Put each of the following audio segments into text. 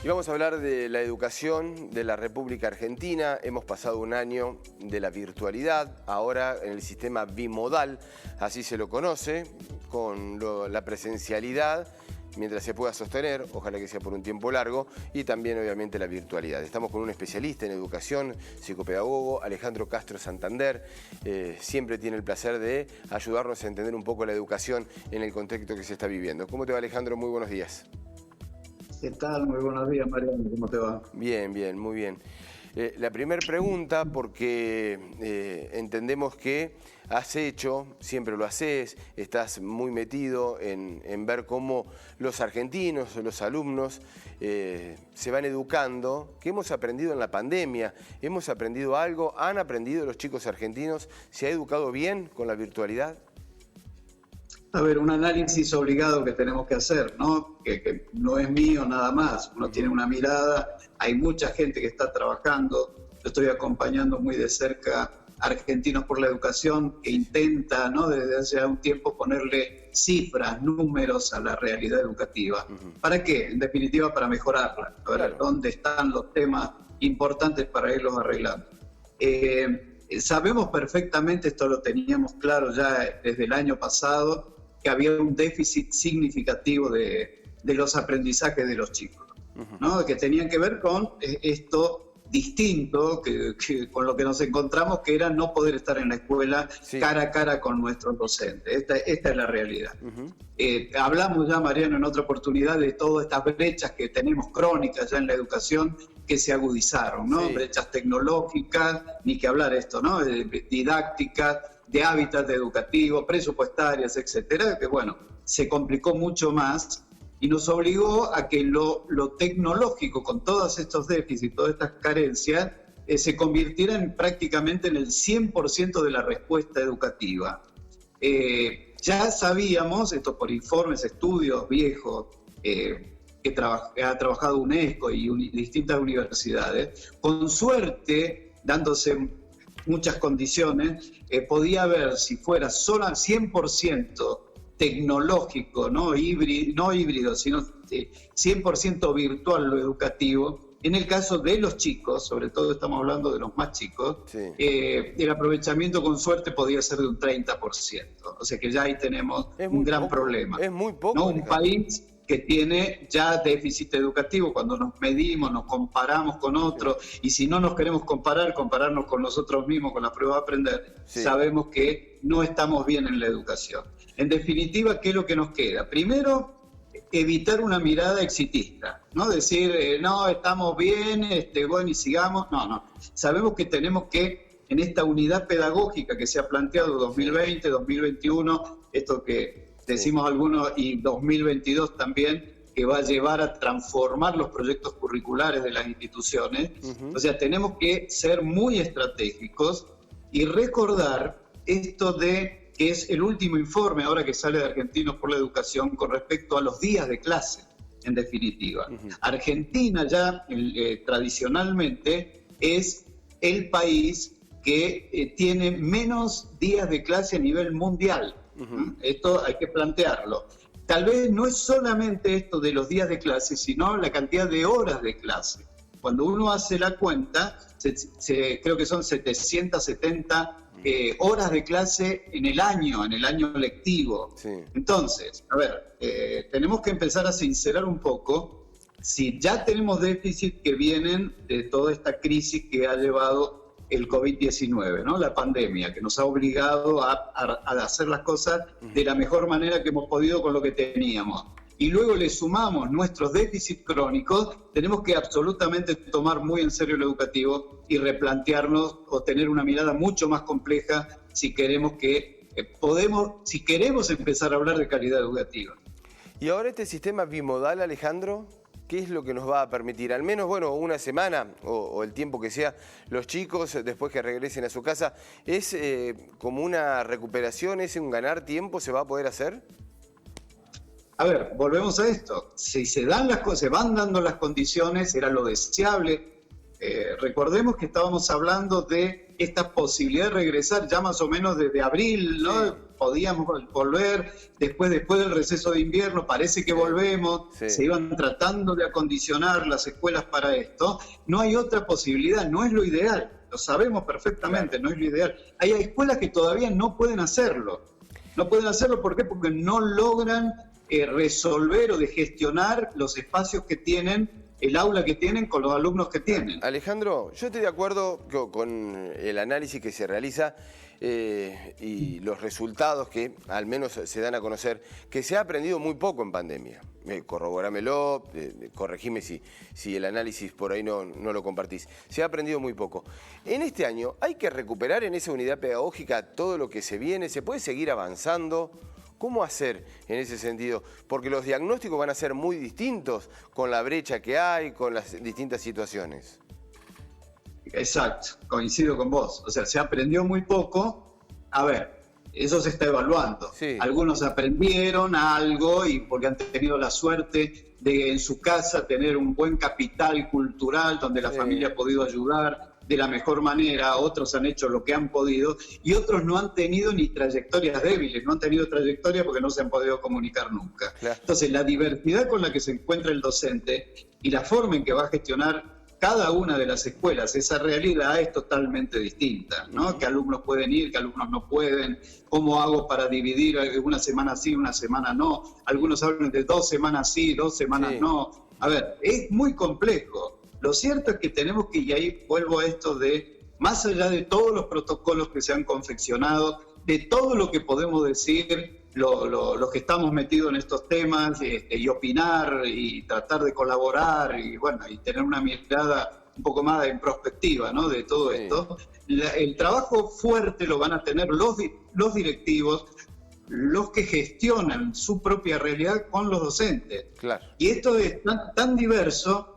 Y vamos a hablar de la educación de la República Argentina. Hemos pasado un año de la virtualidad, ahora en el sistema bimodal, así se lo conoce, con la presencialidad, mientras se pueda sostener, ojalá que sea por un tiempo largo, y también obviamente la virtualidad. Estamos con un especialista en educación, psicopedagogo, Alejandro Castro Santander. Siempre tiene el placer de ayudarnos a entender un poco la educación en el contexto que se está viviendo. ¿Cómo te va, Alejandro? Muy buenos días. ¿Qué tal? Muy buenos días, Mariano. ¿Cómo te va? Bien, bien, muy bien. La primera pregunta, porque entendemos que has hecho, siempre lo haces, estás muy metido en ver cómo los argentinos, los alumnos, se van educando. ¿Qué hemos aprendido en la pandemia? ¿Hemos aprendido algo? ¿Han aprendido los chicos argentinos? ¿Se ha educado bien con la virtualidad? A ver, un análisis obligado que tenemos que hacer, ¿no? Que no es mío nada más. Uno tiene una mirada, hay mucha gente que está trabajando. Yo estoy acompañando muy de cerca a Argentinos por la Educación, que intenta, ¿no?, desde hace un tiempo ponerle cifras, números a la realidad educativa. ¿Para qué? En definitiva, para mejorarla. A ver, claro, dónde están los temas importantes para irlos arreglando. Sabemos perfectamente, esto lo teníamos claro ya desde el año pasado, que había un déficit significativo de los aprendizajes de los chicos, ¿no? Que tenían que ver con esto distinto que con lo que nos encontramos, que era no poder estar en la escuela cara a cara con nuestros docentes. Esta es la realidad. Hablamos ya, Mariano, en otra oportunidad de todas estas brechas que tenemos crónicas ya en la educación que se agudizaron, ¿no? Sí. Brechas tecnológicas, ni que hablar esto, ¿no? Didácticas, de hábitat educativo, presupuestarias, etcétera, que bueno, se complicó mucho más y nos obligó a que lo tecnológico, con todos estos déficits, todas estas carencias, se convirtiera prácticamente en el 100% de la respuesta educativa. Ya sabíamos, esto por informes, estudios viejos, que ha trabajado UNESCO y distintas universidades, con suerte, dándose muchas condiciones, podía haber, si fuera solo 100% tecnológico, no híbrido, sino 100% virtual lo educativo, en el caso de los chicos, sobre todo estamos hablando de los más chicos, sí, el aprovechamiento con suerte podía ser de un 30%. O sea que ya ahí tenemos un gran problema. Es muy poco. ¿No? Un país que tiene ya déficit educativo, cuando nos medimos, nos comparamos con otros, sí, y si no nos queremos compararnos con nosotros mismos, con la prueba de aprender, sí, sabemos que no estamos bien en la educación. En definitiva, ¿qué es lo que nos queda? Primero, evitar una mirada exitista, ¿no? Decir, no, estamos bien, bueno, y sigamos. No. Sabemos que tenemos que, en esta unidad pedagógica que se ha planteado 2020, 2021, esto que decimos algunos, y 2022 también, que va a llevar a transformar los proyectos curriculares de las instituciones. O sea, tenemos que ser muy estratégicos y recordar esto de que es el último informe ahora que sale de Argentinos por la Educación con respecto a los días de clase, en definitiva. Argentina ya tradicionalmente es el país que tiene menos días de clase a nivel mundial. Esto hay que plantearlo. Tal vez no es solamente esto de los días de clase, sino la cantidad de horas de clase. Cuando uno hace la cuenta, creo que son 770 horas de clase en el año lectivo. Sí. Entonces, a ver, tenemos que empezar a sincerar un poco si ya tenemos déficit que vienen de toda esta crisis que ha llevado el COVID-19, ¿no? La pandemia, que nos ha obligado a hacer las cosas de la mejor manera que hemos podido con lo que teníamos. Y luego le sumamos nuestros déficits crónicos, tenemos que absolutamente tomar muy en serio lo educativo y replantearnos o tener una mirada mucho más compleja si queremos empezar a hablar de calidad educativa. Y ahora este sistema bimodal, Alejandro, ¿qué es lo que nos va a permitir? Al menos, bueno, una semana o el tiempo que sea, los chicos, después que regresen a su casa, ¿es como una recuperación, es un ganar tiempo, se va a poder hacer? A ver, volvemos a esto. Si se dan las cosas, se van dando las condiciones, era lo deseable. Recordemos que estábamos hablando de esta posibilidad de regresar ya más o menos desde abril, ¿no? Sí. podíamos volver, después del receso de invierno parece que volvemos, se iban tratando de acondicionar las escuelas para esto. No hay otra posibilidad, no es lo ideal, lo sabemos perfectamente, no es lo ideal. Hay escuelas que todavía no pueden hacerlo. No pueden hacerlo, ¿por qué? Porque no logran resolver o de gestionar los espacios que tienen, el aula que tienen con los alumnos que tienen. Alejandro, yo estoy de acuerdo con el análisis que se realiza y los resultados que al menos se dan a conocer, que se ha aprendido muy poco en pandemia. Corrobóramelo, corregime si el análisis por ahí no lo compartís. Se ha aprendido muy poco. En este año hay que recuperar en esa unidad pedagógica todo lo que se viene, se puede seguir avanzando. ¿Cómo hacer en ese sentido? Porque los diagnósticos van a ser muy distintos con la brecha que hay, con las distintas situaciones. Exacto, coincido con vos. O sea, se aprendió muy poco. A ver, eso se está evaluando. Sí. Algunos aprendieron algo y porque han tenido la suerte de en su casa tener un buen capital cultural donde la familia ha podido ayudar de la mejor manera, otros han hecho lo que han podido y otros no han tenido ni trayectorias débiles, no han tenido trayectoria porque no se han podido comunicar nunca. Claro. Entonces, la diversidad con la que se encuentra el docente y la forma en que va a gestionar cada una de las escuelas, esa realidad es totalmente distinta, ¿no? ¿Qué alumnos pueden ir, qué alumnos no pueden? ¿Cómo hago para dividir una semana sí, una semana no? Algunos hablan de 2 semanas sí, 2 semanas no. A ver, es muy complejo. Lo cierto es que tenemos que, y ahí vuelvo a esto de, más allá de todos los protocolos que se han confeccionado, de todo lo que podemos decir, los que estamos metidos en estos temas, y opinar, y tratar de colaborar, y bueno, y tener una mirada un poco más en perspectiva, ¿no?, de todo esto. El trabajo fuerte lo van a tener los directivos, los que gestionan su propia realidad con los docentes. Claro. Y esto es tan diverso.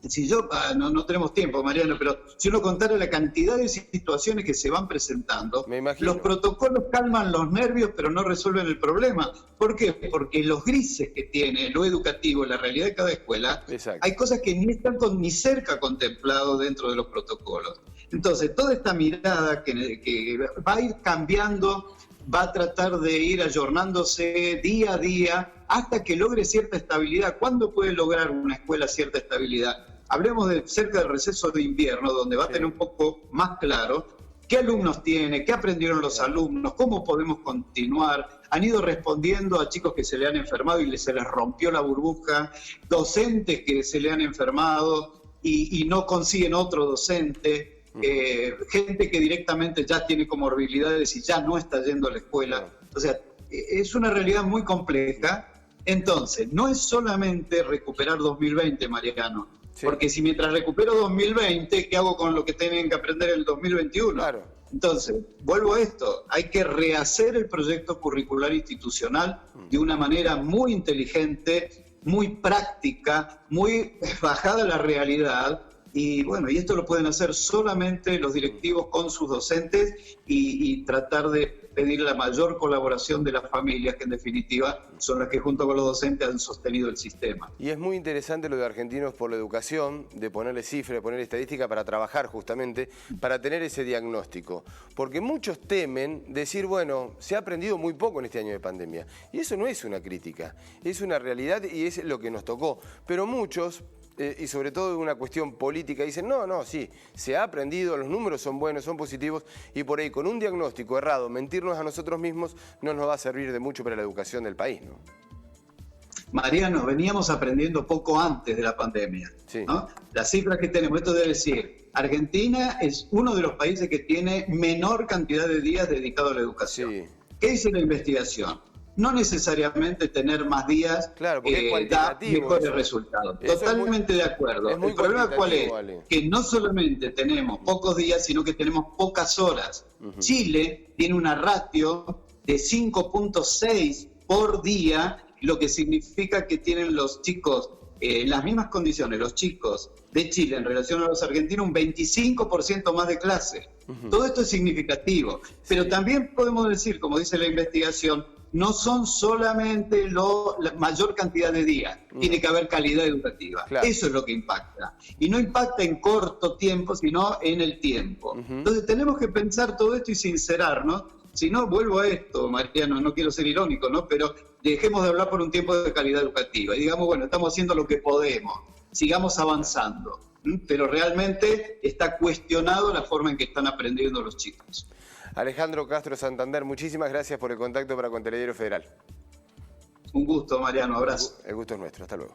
Si yo, no tenemos tiempo, Mariano, pero si uno contara la cantidad de situaciones que se van presentando, los protocolos calman los nervios, pero no resuelven el problema. ¿Por qué? Porque los grises que tiene lo educativo, la realidad de cada escuela, hay cosas que ni están ni cerca contemplados dentro de los protocolos. Entonces, toda esta mirada que va a ir cambiando, va a tratar de ir ayornándose día a día hasta que logre cierta estabilidad. ¿Cuándo puede lograr una escuela cierta estabilidad? Hablemos de cerca del receso de invierno, donde va a tener un poco más claro qué alumnos tiene, qué aprendieron los alumnos, cómo podemos continuar. Han ido respondiendo a chicos que se le han enfermado y se les rompió la burbuja, docentes que se le han enfermado y no consiguen otro docente. Gente que directamente ya tiene comorbilidades y ya no está yendo a la escuela. O sea, es una realidad muy compleja. Entonces, no es solamente recuperar 2020, Mariano, porque si mientras recupero 2020, ¿qué hago con lo que tienen que aprender en el 2021? Claro. Entonces, vuelvo a esto, hay que rehacer el proyecto curricular institucional de una manera muy inteligente, muy práctica, muy bajada a la realidad. Y bueno, y esto lo pueden hacer solamente los directivos con sus docentes y tratar de pedir la mayor colaboración de las familias, que en definitiva son las que junto con los docentes han sostenido el sistema. Y es muy interesante lo de Argentinos por la Educación, de ponerle cifra, de ponerle estadística para trabajar justamente, para tener ese diagnóstico. Porque muchos temen decir, bueno, se ha aprendido muy poco en este año de pandemia. Y eso no es una crítica, es una realidad y es lo que nos tocó. Pero muchos... y sobre todo una cuestión política, dicen, no, sí, se ha aprendido, los números son buenos, son positivos, y por ahí con un diagnóstico errado, mentirnos a nosotros mismos, no nos va a servir de mucho para la educación del país, ¿no? Mariano, veníamos aprendiendo poco antes de la pandemia, ¿no? Las cifras que tenemos, esto debe decir, Argentina es uno de los países que tiene menor cantidad de días dedicados a la educación. ¿Qué dice la investigación? No necesariamente tener más días da mejores resultados. Totalmente de acuerdo. El problema ¿cuál es? Que no solamente tenemos pocos días, sino que tenemos pocas horas. Chile tiene una ratio de 5.6 por día, lo que significa que tienen los chicos, en las mismas condiciones, los chicos de Chile en relación a los argentinos, un 25% más de clase. Todo esto es significativo. Pero también podemos decir, como dice la investigación, no son solamente la mayor cantidad de días, tiene que haber calidad educativa. Eso es lo que impacta. Y no impacta en corto tiempo, sino en el tiempo. Entonces tenemos que pensar todo esto y sincerarnos Si no, vuelvo a esto, Mariano, no quiero ser irónico, ¿no? Pero dejemos de hablar por un tiempo de calidad educativa y digamos, bueno, estamos haciendo lo que podemos, sigamos avanzando, pero realmente está cuestionado la forma en que están aprendiendo los chicos. Alejandro Castro Santander, muchísimas gracias por el contacto para con Telediario Federal. Un gusto, Mariano, abrazo. El gusto es nuestro, hasta luego.